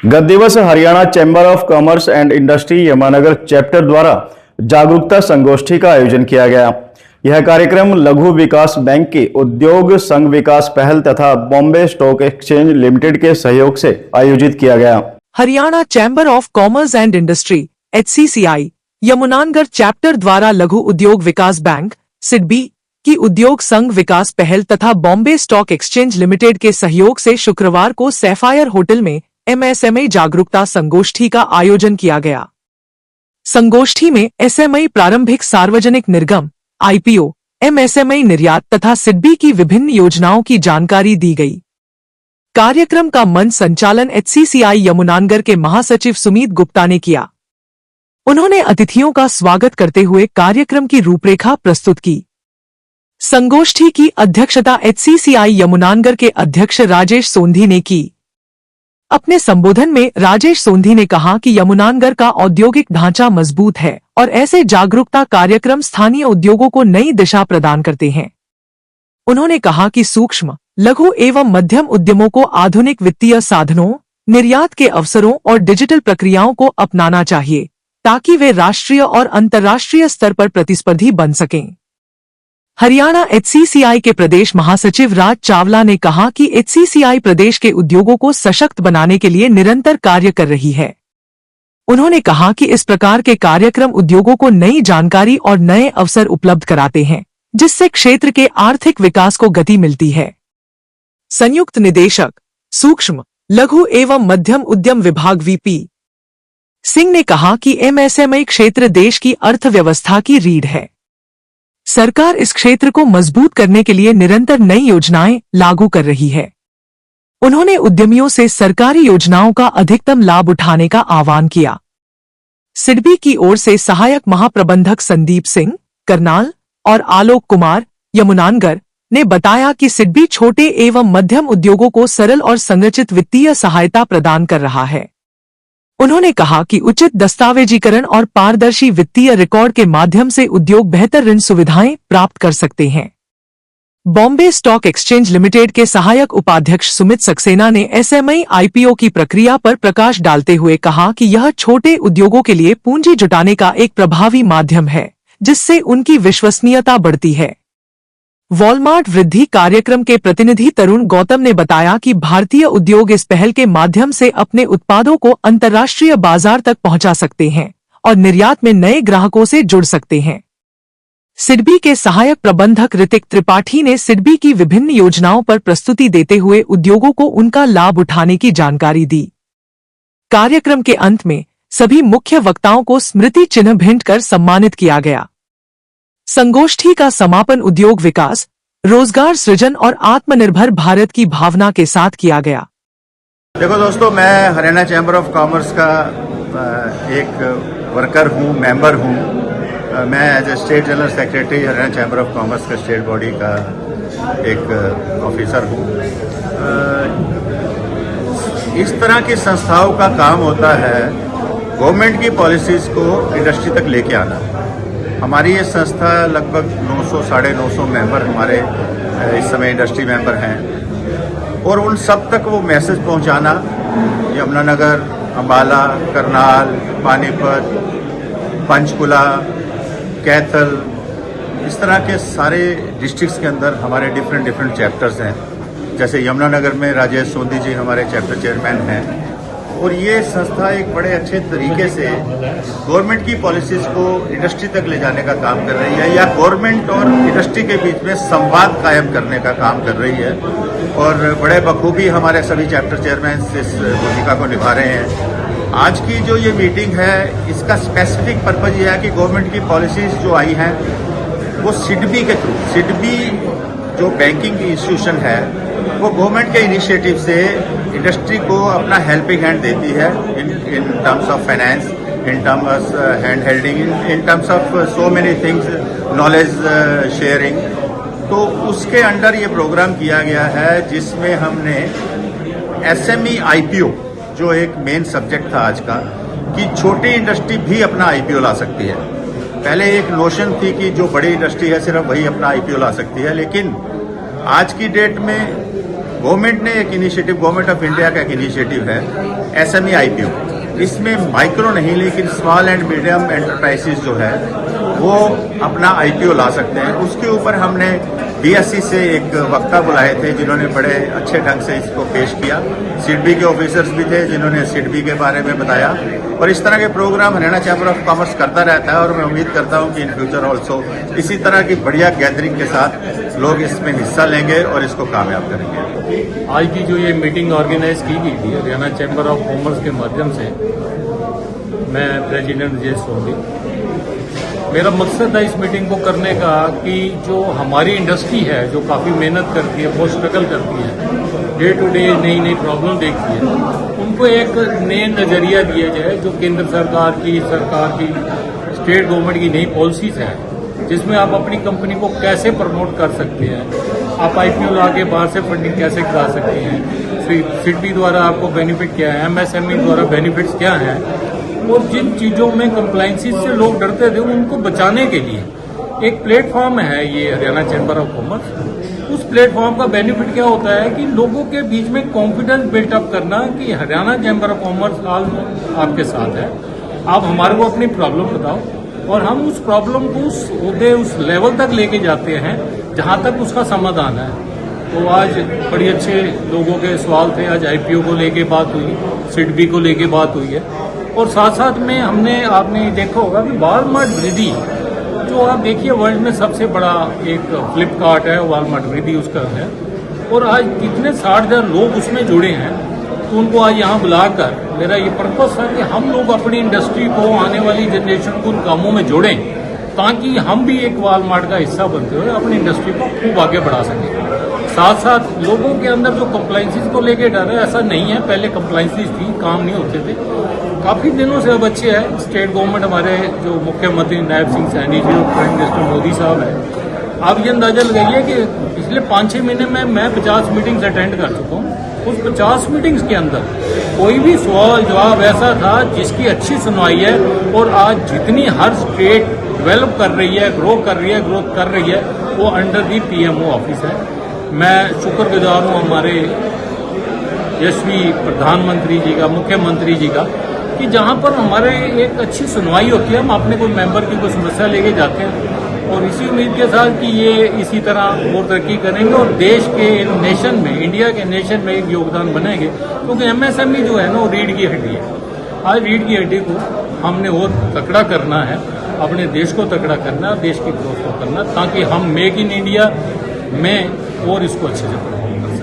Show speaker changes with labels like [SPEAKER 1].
[SPEAKER 1] गत दिवस Haryana chamber of commerce and industry Yamunanagar chapter द्वारा जागरूकता संगोष्ठी का आयोजन किया गया। यह कार्यक्रम लघु विकास बैंक की उद्योग संघ विकास पहल तथा बॉम्बे स्टॉक एक्सचेंज लिमिटेड के सहयोग से आयोजित किया गया।
[SPEAKER 2] Haryana chamber of commerce and industry HCCI Yamunanagar chapter द्वारा लघु उद्योग विकास बैंक सिडबी की उद्योग संघ विकास पहल तथा बॉम्बे स्टॉक एक्सचेंज लिमिटेड के सहयोग से शुक्रवार को सैफायर होटल में MSME जागरूकता संगोष्ठी का आयोजन किया गया। संगोष्ठी में SME प्रारंभिक सार्वजनिक निर्गम IPO, MSME निर्यात तथा सिडबी की विभिन्न योजनाओं की जानकारी दी गई। कार्यक्रम का मंच संचालन HCCI यमुनानगर के महासचिव सुमित गुप्ता ने किया। उन्होंने अतिथियों का स्वागत करते हुए कार्यक्रम की रूपरेखा प्रस्तुत की। संगोष्ठी की अध्यक्षता HCCI यमुनानगर के अध्यक्ष राजेश सोंधी ने की। अपने संबोधन में राजेश सोंधी ने कहा कि यमुनानगर का औद्योगिक ढांचा मजबूत है और ऐसे जागरूकता कार्यक्रम स्थानीय उद्योगों को नई दिशा प्रदान करते हैं। उन्होंने कहा कि सूक्ष्म, लघु एवं मध्यम उद्यमों को आधुनिक वित्तीय साधनों, निर्यात के अवसरों और डिजिटल प्रक्रियाओं को अपनाना चाहिए ताकि वे राष्ट्रीय और अंतर्राष्ट्रीय स्तर पर प्रतिस्पर्धी बन सकें। हरियाणा HCCI के प्रदेश महासचिव राज चावला ने कहा कि HCCI प्रदेश के उद्योगों को सशक्त बनाने के लिए निरंतर कार्य कर रही है। उन्होंने कहा कि इस प्रकार के कार्यक्रम उद्योगों को नई जानकारी और नए अवसर उपलब्ध कराते हैं, जिससे क्षेत्र के आर्थिक विकास को गति मिलती है। संयुक्त निदेशक सूक्ष्म, लघु एवं मध्यम उद्यम विभाग VP सिंह ने कहा कि MSME क्षेत्र देश की अर्थव्यवस्था की रीढ़ है। सरकार इस क्षेत्र को मजबूत करने के लिए निरंतर नई योजनाएं लागू कर रही है। उन्होंने उद्यमियों से सरकारी योजनाओं का अधिकतम लाभ उठाने का आह्वान किया। सिडबी की ओर से सहायक महाप्रबंधक संदीप सिंह करनाल और आलोक कुमार यमुनानगर ने बताया कि सिडबी छोटे एवं मध्यम उद्योगों को सरल और संरचित वित्तीय सहायता प्रदान कर रहा है। उन्होंने कहा कि उचित दस्तावेजीकरण और पारदर्शी वित्तीय रिकॉर्ड के माध्यम से उद्योग बेहतर ऋण सुविधाएं प्राप्त कर सकते हैं। बॉम्बे स्टॉक एक्सचेंज लिमिटेड के सहायक उपाध्यक्ष सुमित सक्सेना ने SME IPO की प्रक्रिया पर प्रकाश डालते हुए कहा कि यह छोटे उद्योगों के लिए पूंजी जुटाने का एक प्रभावी माध्यम है, जिससे उनकी विश्वसनीयता बढ़ती है। वॉलमार्ट वृद्धि कार्यक्रम के प्रतिनिधि तरुण गौतम ने बताया कि भारतीय उद्योग इस पहल के माध्यम से अपने उत्पादों को अंतर्राष्ट्रीय बाजार तक पहुंचा सकते हैं और निर्यात में नए ग्राहकों से जुड़ सकते हैं। सिडबी के सहायक प्रबंधक ऋतिक त्रिपाठी ने सिडबी की विभिन्न योजनाओं पर प्रस्तुति देते हुए उद्योगों को उनका लाभ उठाने की जानकारी दी। कार्यक्रम के अंत में सभी मुख्य वक्ताओं को स्मृति चिन्ह भेंट कर सम्मानित किया गया। संगोष्ठी का समापन उद्योग विकास, रोजगार सृजन और आत्मनिर्भर भारत की भावना के साथ किया गया।
[SPEAKER 3] देखो दोस्तों, मैं हरियाणा चैम्बर ऑफ कॉमर्स का एक वर्कर हूँ, मेंबर हूँ। मैं as a state general secretary Haryana chamber of commerce का स्टेट बॉडी का एक ऑफिसर हूँ। इस तरह की संस्थाओं का काम होता है गवर्नमेंट की पॉलिसीज को इंडस्ट्री तक लेके आना। हमारी ये संस्था लगभग 900 साढ़े 900 मेंबर हमारे इस समय इंडस्ट्री मेंबर हैं और उन सब तक वो मैसेज पहुंचाना, यमुनानगर, अम्बाला, करनाल, पानीपत, पंचकुला, कैथल, इस तरह के सारे डिस्ट्रिक्ट्स के अंदर हमारे डिफरेंट चैप्टर्स हैं। जैसे यमुनानगर में राजेश सोंधी जी हमारे चैप्टर चेयरमैन हैं और ये संस्था एक बड़े अच्छे तरीके से गवर्नमेंट की पॉलिसीज को इंडस्ट्री तक ले जाने का काम कर रही है या गवर्नमेंट और इंडस्ट्री के बीच में संवाद कायम करने का काम कर रही है और बड़े बखूबी हमारे सभी चैप्टर चेयरमैन इस भूमिका को निभा रहे हैं। आज की जो ये मीटिंग है, इसका स्पेसिफिक पर्पज ये है कि गवर्नमेंट की पॉलिसीज जो आई हैं वो सिडबी के थ्रू, सिडबी जो बैंकिंग इंस्टीट्यूशन है वो गवर्नमेंट के इनिशिएटिव से इंडस्ट्री को अपना हेल्पिंग हैंड देती है in terms of finance, in terms hand हेल्डिंग, in terms of so many things, knowledge sharing. तो उसके अंडर ये प्रोग्राम किया गया है जिसमें हमने SME IPO, जो एक मेन सब्जेक्ट था आज का, कि छोटी इंडस्ट्री भी अपना IPO ला सकती है। पहले एक नोशन थी कि जो बड़ी इंडस्ट्री है सिर्फ वही अपना IPO ला सकती है, लेकिन आज की डेट में गवर्नमेंट ने एक इनिशिएटिव, गवर्नमेंट ऑफ इंडिया का एक इनिशिएटिव है एसएमई आईपीओ। इसमें माइक्रो नहीं लेकिन स्मॉल एंड मीडियम एंटरप्राइजेस जो है वो अपना आईपीओ ला सकते हैं। उसके ऊपर हमने बीएससी से एक वक्ता बुलाए थे जिन्होंने बड़े अच्छे ढंग से इसको पेश किया। सिडबी के ऑफिसर्स भी थे जिन्होंने सिडबी के बारे में बताया, और इस तरह के program Haryana chamber of commerce करता रहता है। और मैं उम्मीद करता हूं कि इन फ्यूचर ऑल्सो इसी तरह की बढ़िया गैदरिंग के साथ लोग इसमें हिस्सा लेंगे और इसको कामयाब करेंगे।
[SPEAKER 4] आज की जो ये मीटिंग ऑर्गेनाइज की गई थी हरियाणा चैम्बर ऑफ कॉमर्स के माध्यम से, मैं प्रेसिडेंट राजेश सोनी, मेरा मकसद है इस मीटिंग को करने का कि जो हमारी इंडस्ट्री है जो काफ़ी मेहनत करती है, बहुत स्ट्रगल करती है, डे टू डे नई नई प्रॉब्लम देखती है, उनको एक नए नज़रिया दिया जाए। जो केंद्र सरकार की स्टेट गवर्नमेंट की नई पॉलिसीज है जिसमें आप अपनी कंपनी को कैसे प्रमोट कर सकते हैं, आप आईपीओ ला के बाहर से फंडिंग कैसे करा सकते हैं, सिडबी द्वारा आपको बेनिफिट क्या है, एमएसएमई द्वारा बेनिफिट्स क्या हैं, और जिन चीज़ों में कंप्लाइंसेस से लोग डरते थे उनको बचाने के लिए एक प्लेटफॉर्म है ये हरियाणा चैम्बर ऑफ कॉमर्स। उस प्लेटफॉर्म का बेनिफिट क्या होता है कि लोगों के बीच में कॉन्फिडेंस बिल्टअप करना कि हरियाणा चैम्बर ऑफ कॉमर्स आपके साथ है, आप हमारे को अपनी प्रॉब्लम बताओ और हम उस प्रॉब्लम को उस लेवल तक लेके जाते हैं जहां तक उसका समाधान है। तो आज बड़ी अच्छे लोगों के सवाल थे। आज आईपीओ को लेके बात हुई, सिडबी को लेके बात हुई है, और साथ साथ में आपने देखा होगा कि वॉलमार्ट वृद्धि, जो आप देखिए वर्ल्ड में सबसे बड़ा एक फ्लिपकार्ट है, वॉलमार्ट वृद्धि उसका है, और आज कितने 60,000 लोग उसमें जुड़े हैं। तो उनको आज यहाँ बुलाकर मेरा ये पर्पस है कि हम लोग अपनी इंडस्ट्री को, आने वाली जनरेशन को उन कामों में जोड़ें ताकि हम भी एक वॉलमार्ट का हिस्सा बनते हुए अपनी इंडस्ट्री को खूब आगे बढ़ा सकें। साथ साथ लोगों के अंदर जो कंप्लाइंसेस को लेके डर है, ऐसा नहीं है, पहले कंप्लाइंसेस थी, काम नहीं होते थे, काफ़ी दिनों से अब अच्छे है। स्टेट गवर्नमेंट, हमारे जो मुख्यमंत्री नायब सिंह सैनी जी और प्राइम मिनिस्टर मोदी साहब हैं, आप ये अंदाजा लगाइए कि पिछले 5-6 महीने में मैं 50 मीटिंग्स अटेंड कर चुका हूँ। उस 50 मीटिंग्स के अंदर कोई भी सवाल जवाब ऐसा था जिसकी अच्छी सुनवाई है, और आज जितनी हर स्टेट डेवलप कर रही है, ग्रोथ कर रही है, वो अंडर दी पीएमओ ऑफिस है। मैं शुक्रगुजार हूँ हमारे यशस्वी प्रधानमंत्री जी का, मुख्यमंत्री जी का, कि जहाँ पर हमारे एक अच्छी सुनवाई होती है, हम अपने कोई मेंबर की कोई समस्या लेके जाते हैं, और इसी उम्मीद के साथ कि ये इसी तरह और तरक्की करेंगे और देश के नेशन में, इंडिया के नेशन में एक योगदान बनेंगे। क्योंकि एमएसएमई जो है ना, वो रीढ़ की हड्डी है। आज रीढ़ की हड्डी को हमने और तकड़ा करना है, अपने देश को तकड़ा करना है, देश की ग्रोथ को करना, ताकि हम मेक इन इंडिया में और इसको अच्छे से